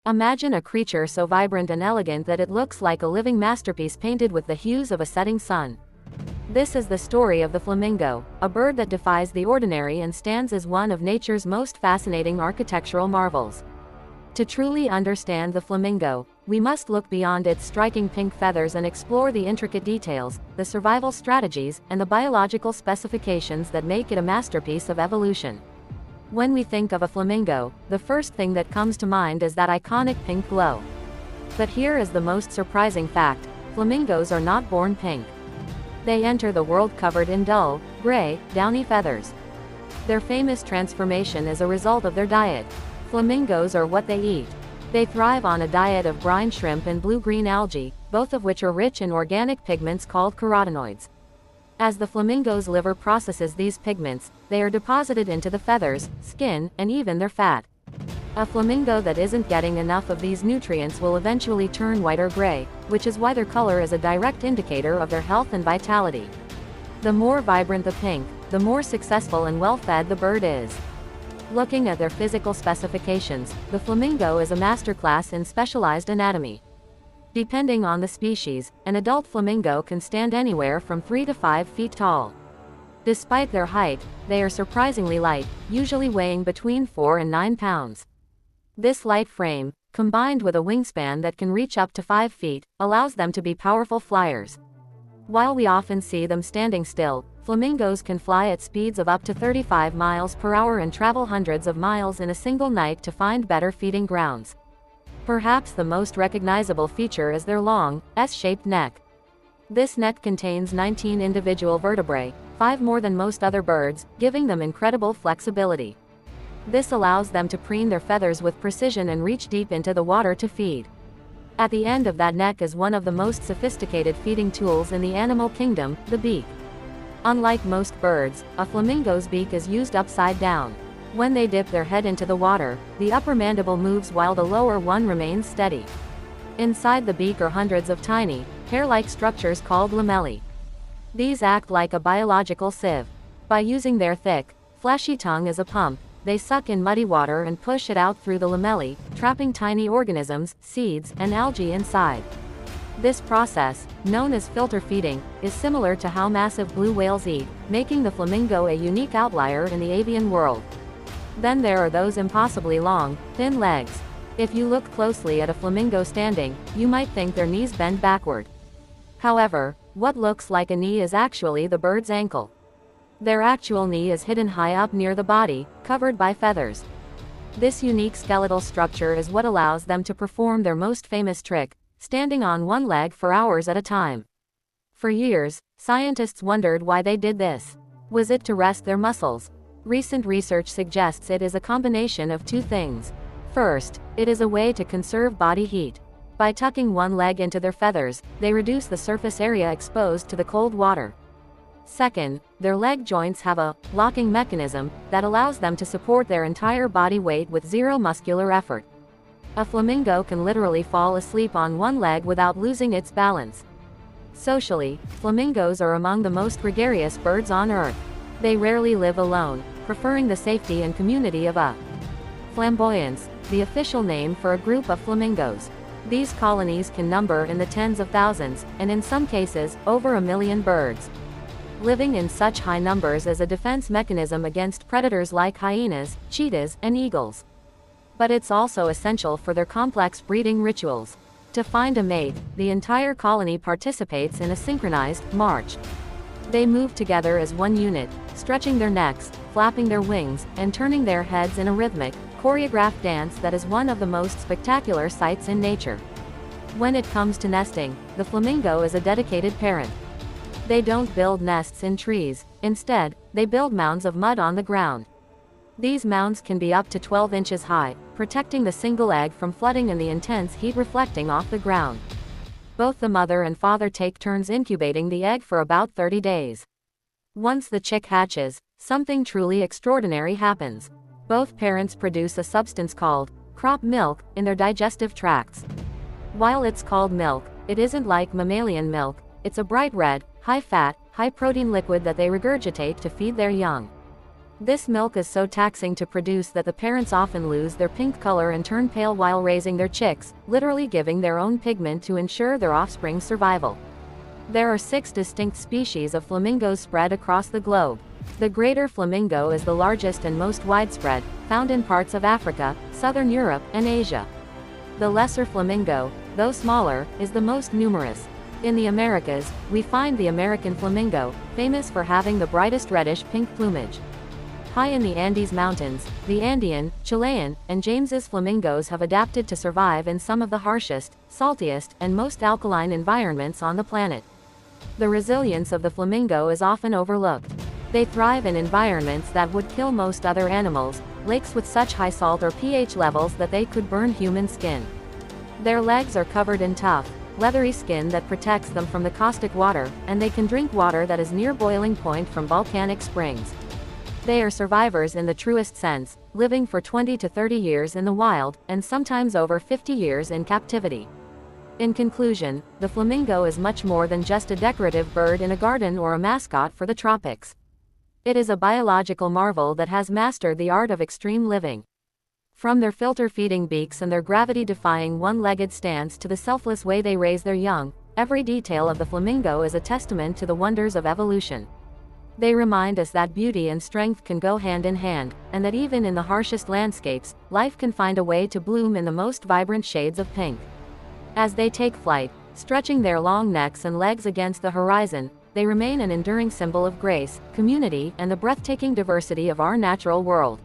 Imagine a creature so vibrant and elegant that it looks like a living masterpiece painted with the hues of a setting sun. This is the story of the flamingo, a bird that defies the ordinary and stands as one of nature's most fascinating architectural marvels. To truly understand the flamingo, we must look beyond its striking pink feathers and explore the intricate details, the survival strategies, and the biological specifications that make it a masterpiece of evolution. When we think of a flamingo, the first thing that comes to mind is that iconic pink glow. But here is the most surprising fact: flamingos are not born pink. They enter the world covered in dull, gray, downy feathers. Their famous transformation is a result of their diet. Flamingos are what they eat. They thrive on a diet of brine shrimp and blue-green algae, both of which are rich in organic pigments called carotenoids. As the flamingo's liver processes these pigments, they are deposited into the feathers, skin, and even their fat. A flamingo that isn't getting enough of these nutrients will eventually turn white or gray, which is why their color is a direct indicator of their health and vitality. The more vibrant the pink, the more successful and well-fed the bird is. Looking at their physical specifications, the flamingo is a masterclass in specialized anatomy. Depending on the species, an adult flamingo can stand anywhere from 3 to 5 feet tall. Despite their height, they are surprisingly light, usually weighing between 4 and 9 pounds. This light frame, combined with a wingspan that can reach up to 5 feet, allows them to be powerful flyers. While we often see them standing still, flamingos can fly at speeds of up to 35 miles per hour and travel hundreds of miles in a single night to find better feeding grounds. Perhaps the most recognizable feature is their long, S-shaped neck. This neck contains 19 individual vertebrae, 5 more than most other birds, giving them incredible flexibility. This allows them to preen their feathers with precision and reach deep into the water to feed. At the end of that neck is one of the most sophisticated feeding tools in the animal kingdom, the beak. Unlike most birds, a flamingo's beak is used upside down. When they dip their head into the water, the upper mandible moves while the lower one remains steady. Inside the beak are hundreds of tiny, hair-like structures called lamellae. These act like a biological sieve. By using their thick, fleshy tongue as a pump, they suck in muddy water and push it out through the lamellae, trapping tiny organisms, seeds, and algae inside. This process, known as filter feeding, is similar to how massive blue whales eat, making the flamingo a unique outlier in the avian world. Then there are those impossibly long, thin legs. If you look closely at a flamingo standing, you might think their knees bend backward. However, what looks like a knee is actually the bird's ankle. Their actual knee is hidden high up near the body, covered by feathers. This unique skeletal structure is what allows them to perform their most famous trick, standing on one leg for hours at a time. For years, scientists wondered why they did this. Was it to rest their muscles? Recent research suggests it is a combination of two things. First, it is a way to conserve body heat. By tucking one leg into their feathers, they reduce the surface area exposed to the cold water. Second, their leg joints have a locking mechanism that allows them to support their entire body weight with zero muscular effort. A flamingo can literally fall asleep on one leg without losing its balance. Socially, flamingos are among the most gregarious birds on Earth. They rarely live alone, preferring the safety and community of a flamboyance, the official name for a group of flamingos. These colonies can number in the tens of thousands, and in some cases, over 1 million birds. Living in such high numbers is a defense mechanism against predators like hyenas, cheetahs, and eagles. But it's also essential for their complex breeding rituals. To find a mate, the entire colony participates in a synchronized march. They move together as one unit, stretching their necks, flapping their wings, and turning their heads in a rhythmic, choreographed dance that is one of the most spectacular sights in nature. When it comes to nesting, the flamingo is a dedicated parent. They don't build nests in trees. Instead, they build mounds of mud on the ground. These mounds can be up to 12 inches high, protecting the single egg from flooding and the intense heat reflecting off the ground. Both the mother and father take turns incubating the egg for about 30 days. Once the chick hatches, something truly extraordinary happens. Both parents produce a substance called crop milk in their digestive tracts. While it's called milk, it isn't like mammalian milk. It's a bright red, high-fat, high-protein liquid that they regurgitate to feed their young. This milk is so taxing to produce that the parents often lose their pink color and turn pale while raising their chicks, literally giving their own pigment to ensure their offspring's survival. There are 6 distinct species of flamingos spread across the globe. The greater flamingo is the largest and most widespread, found in parts of Africa, southern Europe, and Asia. The lesser flamingo, though smaller, is the most numerous. In the Americas, we find the American flamingo, famous for having the brightest reddish-pink plumage. High in the Andes Mountains, the Andean, Chilean, and James's flamingos have adapted to survive in some of the harshest, saltiest, and most alkaline environments on the planet. The resilience of the flamingo is often overlooked. They thrive in environments that would kill most other animals, lakes with such high salt or pH levels that they could burn human skin. Their legs are covered in tough, leathery skin that protects them from the caustic water, and they can drink water that is near boiling point from volcanic springs. They are survivors in the truest sense, living for 20 to 30 years in the wild, and sometimes over 50 years in captivity. In conclusion, the flamingo is much more than just a decorative bird in a garden or a mascot for the tropics. It is a biological marvel that has mastered the art of extreme living. From their filter-feeding beaks and their gravity-defying one-legged stance to the selfless way they raise their young, every detail of the flamingo is a testament to the wonders of evolution. They remind us that beauty and strength can go hand in hand, and that even in the harshest landscapes, life can find a way to bloom in the most vibrant shades of pink. As they take flight, stretching their long necks and legs against the horizon, they remain an enduring symbol of grace, community, and the breathtaking diversity of our natural world.